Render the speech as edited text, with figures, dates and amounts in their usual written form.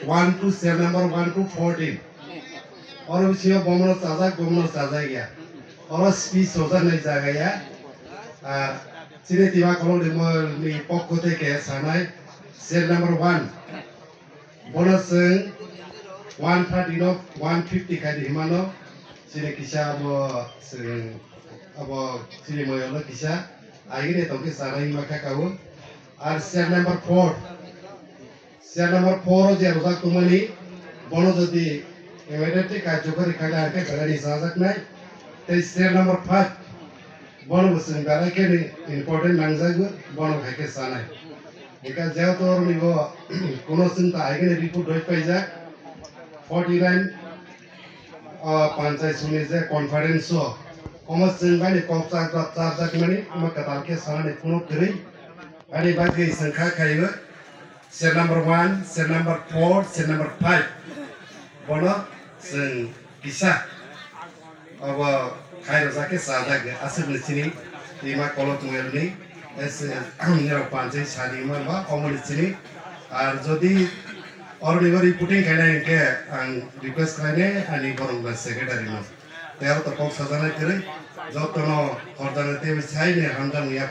1 to cell number 1 to 14 और बिसियो bomno sajak ya और speech soja nei jaga ya chini tima kolong ni pokko teke sanai cell number 1 bonus 130 no 150 kai di himano chini kisa abo chini moyolo kisa agine toke sanai maka kau আর cell number 4 cell number 4 যে রোজা তোমানি বড় যদি immediately কার্যকরী খালে আগে ফেরানি সাজাক নাই তাই cell number 5 বড় বসেন গারাকে ইম্পর্টেন্ট নাংজাগু বড় খাইকে সানাই একা যেও তোর নিব কোন চিন্তা আগে রিপোর্ট হই পাই যা 49 পঞ্চায়েত শুনে যে কনফারেন্স কমসিং বানি কপসা চার মানে আমার কাতালকে সানাই কোনো করি Ani bagi sangka kayu cell number 1, cell number 4, cell number 5. Bono sing kisah abo kayu zake saja ge asal sini lima kolot mengelni es nero panjang sani mana komuni sini ar jodi orang ini reporting kena ke ang request kene ani borong bas secretary no. Tero to kok sajana kiri jotono ordinate bisai ne hamdan ya